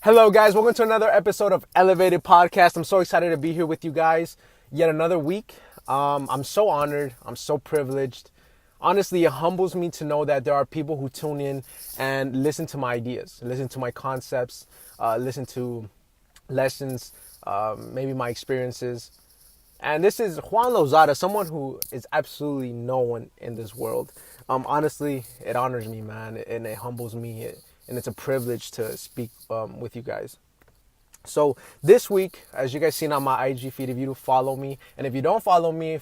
Hello, guys. Welcome to another episode of Elevated Podcast. I'm so excited to be here with you guys yet another week. I'm so honored. I'm so privileged. Honestly, it humbles me to know that there are people who tune in and listen to my ideas, listen to my concepts, listen to lessons, maybe my experiences. And this is Juan Lozada, someone who is absolutely no one in this world. Honestly, it honors me, man, and it humbles me, and it's a privilege to speak with you guys. So this week, as you guys seen on my IG feed, if you follow me, and if you don't follow me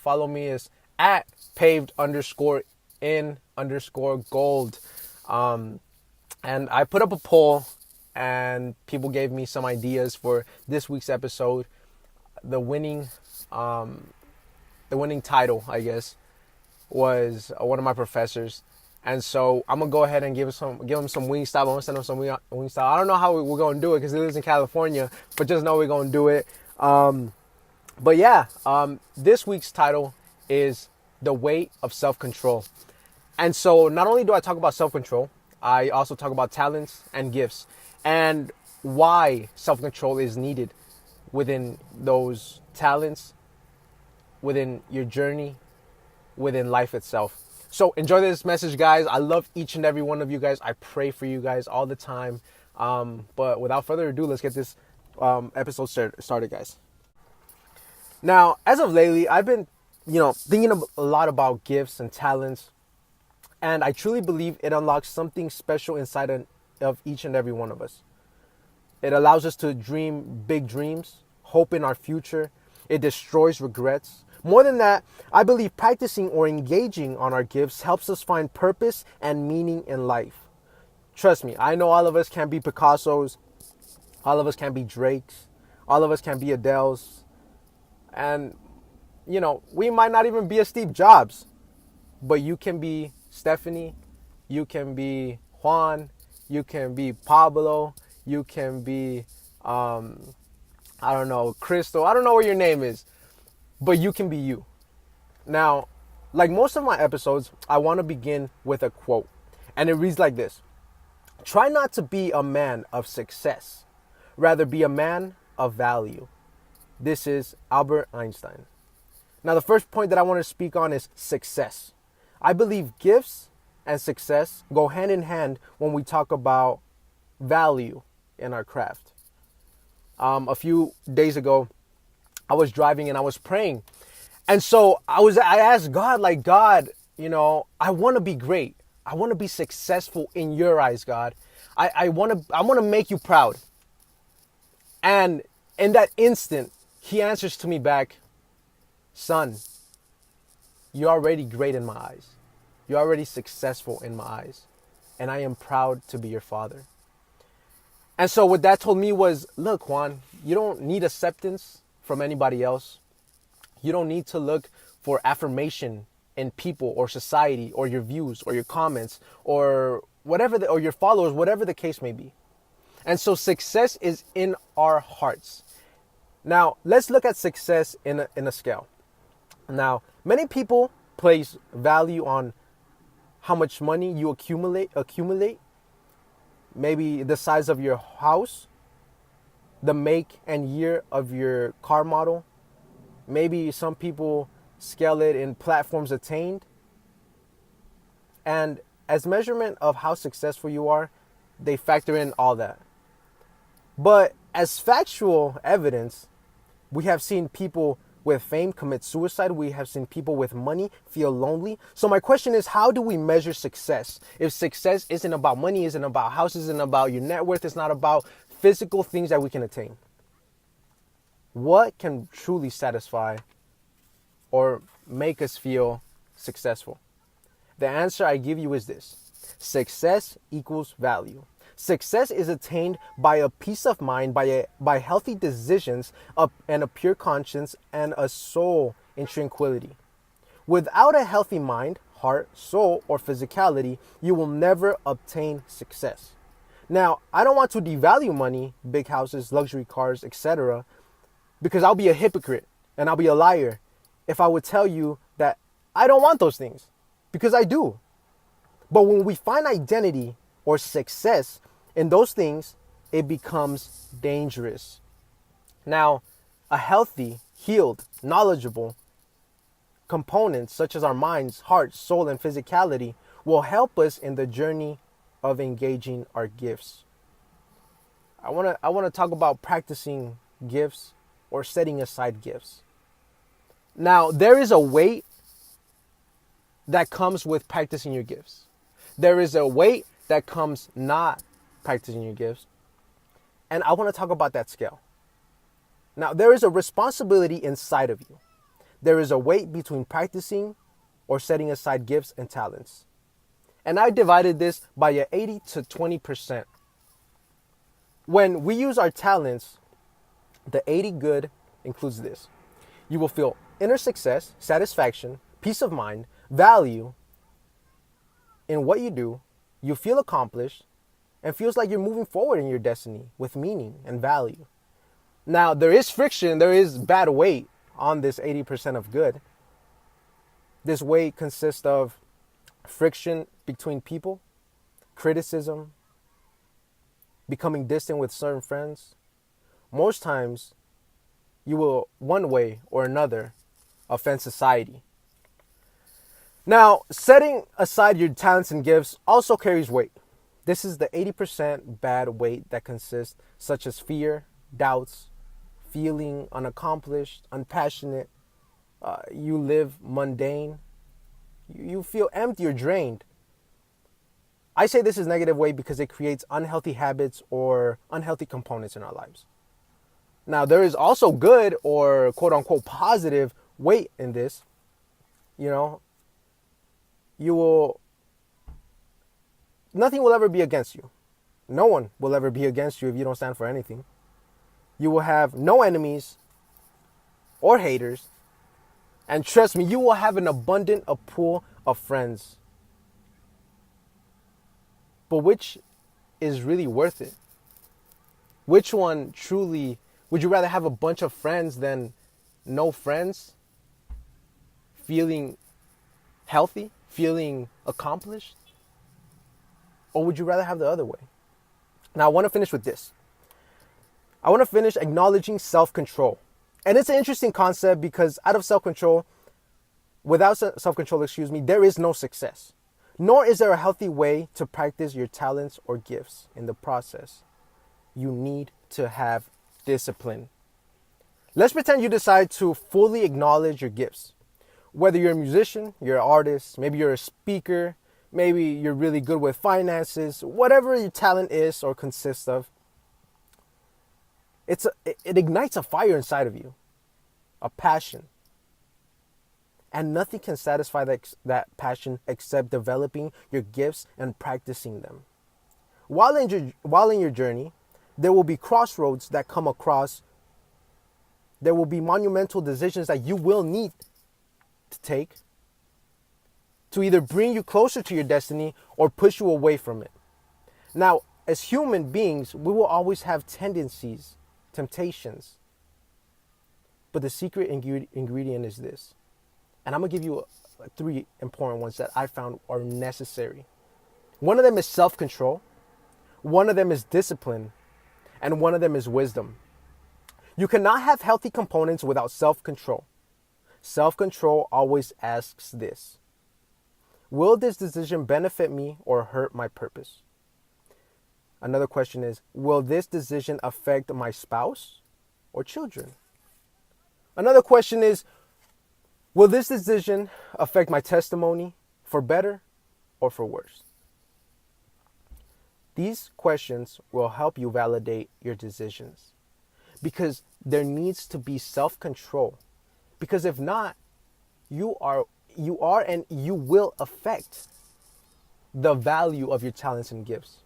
is at paved_in_gold. And I put up a poll, and people gave me some ideas for this week's episode. The winning title, I guess, was one of my professors. And so I'm gonna go ahead and give him some Wingstop. I'm gonna send him some Wingstop. I don't know how we're gonna do it because he lives in California, but just know we're gonna do it. But yeah, this week's title is The Weight of Self-Control. And so not only do I talk about self-control, I also talk about talents and gifts and why self-control is needed within those talents, within your journey, within life itself. So enjoy this message, guys. I love each and every one of you guys. I pray for you guys all the time. But without further ado, let's get this episode started, guys. Now, as of lately, I've been, thinking a lot about gifts and talents. And I truly believe it unlocks something special inside of each and every one of us. It allows us to dream big dreams, hope in our future. It destroys regrets. More than that, I believe practicing or engaging on our gifts helps us find purpose and meaning in life. Trust me, I know all of us can't be Picassos, all of us can't be Drakes, all of us can't be Adeles, and, we might not even be a Steve Jobs, but you can be Stephanie, you can be Juan, you can be Pablo, you can be, Crystal, I don't know what your name is. But you can be you. Now, like most of my episodes, I want to begin with a quote. And it reads like this. Try not to be a man of success. Rather be a man of value. This is Albert Einstein. Now, the first point that I want to speak on is success. I believe gifts and success go hand in hand when we talk about value in our craft. A few days ago, I was driving and I was praying. And so I asked God, God, I want to be great. I want to be successful in your eyes, God. I want to make you proud. And in that instant, he answers to me back, son, you're already great in my eyes. You're already successful in my eyes. And I am proud to be your father. And so what that told me was, look, Juan, you don't need acceptance from anybody else. You don't need to look for affirmation in people or society or your views or your comments or whatever, or your followers, whatever the case may be. And so success is in our hearts. Now, let's look at success in a scale. Now, many people place value on how much money you accumulate, maybe the size of your house, the make and year of your car model. Maybe some people scale it in platforms attained. And as measurement of how successful you are, they factor in all that. But as factual evidence, we have seen people with fame commit suicide. We have seen people with money feel lonely. So my question is, how do we measure success? If success isn't about money, isn't about houses, isn't about your net worth, it's not about physical things that we can attain. What can truly satisfy or make us feel successful? The answer I give you is this. Success equals value. Success is attained by a peace of mind, by healthy decisions, and a pure conscience, and a soul in tranquility. Without a healthy mind, heart, soul, or physicality, you will never obtain success. Now, I don't want to devalue money, big houses, luxury cars, etc., because I'll be a hypocrite and I'll be a liar if I would tell you that I don't want those things, because I do. But when we find identity or success in those things, it becomes dangerous. Now, a healthy, healed, knowledgeable components such as our minds, heart, soul, and physicality will help us in the journey of engaging our gifts. I want to talk about practicing gifts or setting aside gifts. Now, there is a weight that comes with practicing your gifts. There is a weight that comes not practicing your gifts. And I want to talk about that scale. Now, there is a responsibility inside of you. There is a weight between practicing or setting aside gifts and talents. And I divided this by an 80 to 20%. When we use our talents, the 80 good includes this. You will feel inner success, satisfaction, peace of mind, value in what you do. You feel accomplished and feels like you're moving forward in your destiny with meaning and value. Now, there is friction, there is bad weight on this 80% of good. This weight consists of friction between people, criticism, becoming distant with certain friends. Most times, you will, one way or another, offend society. Now, setting aside your talents and gifts also carries weight. This is the 80% bad weight that consists such as fear, doubts, feeling unaccomplished, unpassionate. You live mundane. You feel empty or drained. I say this is negative weight because it creates unhealthy habits or unhealthy components in our lives. Now, there is also good or quote unquote positive weight in this. Nothing will ever be against you. No one will ever be against you if you don't stand for anything. You will have no enemies or haters. And trust me, you will have an abundant pool of friends. But which is really worth it? Which one truly, would you rather have a bunch of friends than no friends? Feeling healthy? Feeling accomplished? Or would you rather have the other way? Now, I want to finish with this. I want to finish acknowledging self-control. And it's an interesting concept because without self-control, there is no success. Nor is there a healthy way to practice your talents or gifts in the process. You need to have discipline. Let's pretend you decide to fully acknowledge your gifts. Whether you're a musician, you're an artist, maybe you're a speaker, maybe you're really good with finances, whatever your talent is or consists of, it ignites a fire inside of you, a passion. And nothing can satisfy that passion except developing your gifts and practicing them. While in your journey, there will be crossroads that come across. There will be monumental decisions that you will need to take to either bring you closer to your destiny or push you away from it. Now, as human beings, we will always have tendencies, temptations. But the secret ingredient is this. And I'm going to give you 3 important ones that I found are necessary. One of them is self-control. One of them is discipline. And one of them is wisdom. You cannot have healthy components without self-control. Self-control always asks this: will this decision benefit me or hurt my purpose? Another question is, will this decision affect my spouse or children? Another question is, will this decision affect my testimony for better or for worse? These questions will help you validate your decisions because there needs to be self-control. Because if not, you are and you will affect the value of your talents and gifts.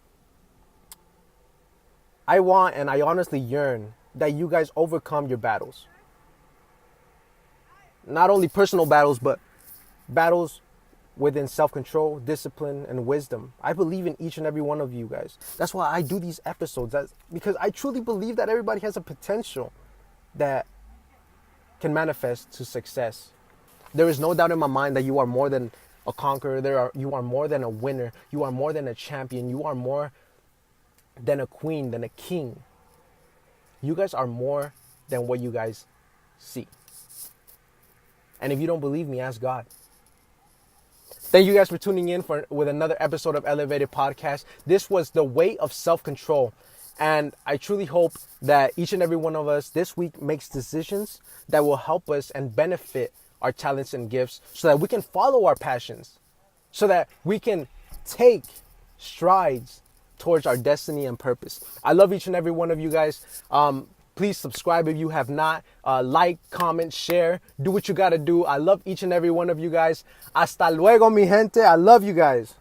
I want and I honestly yearn that you guys overcome your battles. Not only personal battles, but battles within self-control, discipline, and wisdom. I believe in each and every one of you guys. That's why I do these episodes. Because I truly believe that everybody has a potential that can manifest to success. There is no doubt in my mind that you are more than a conqueror. You are more than a winner. You are more than a champion. You are more than a queen, than a king. You guys are more than what you guys see. And if you don't believe me, ask God. Thank you guys for tuning in with another episode of Elevated Podcast. This was the way of self-control. And I truly hope that each and every one of us this week makes decisions that will help us and benefit our talents and gifts so that we can follow our passions, so that we can take strides towards our destiny and purpose. I love each and every one of you guys. Please subscribe if you have not. Like, comment, share. Do what you got to do. I love each and every one of you guys. Hasta luego, mi gente. I love you guys.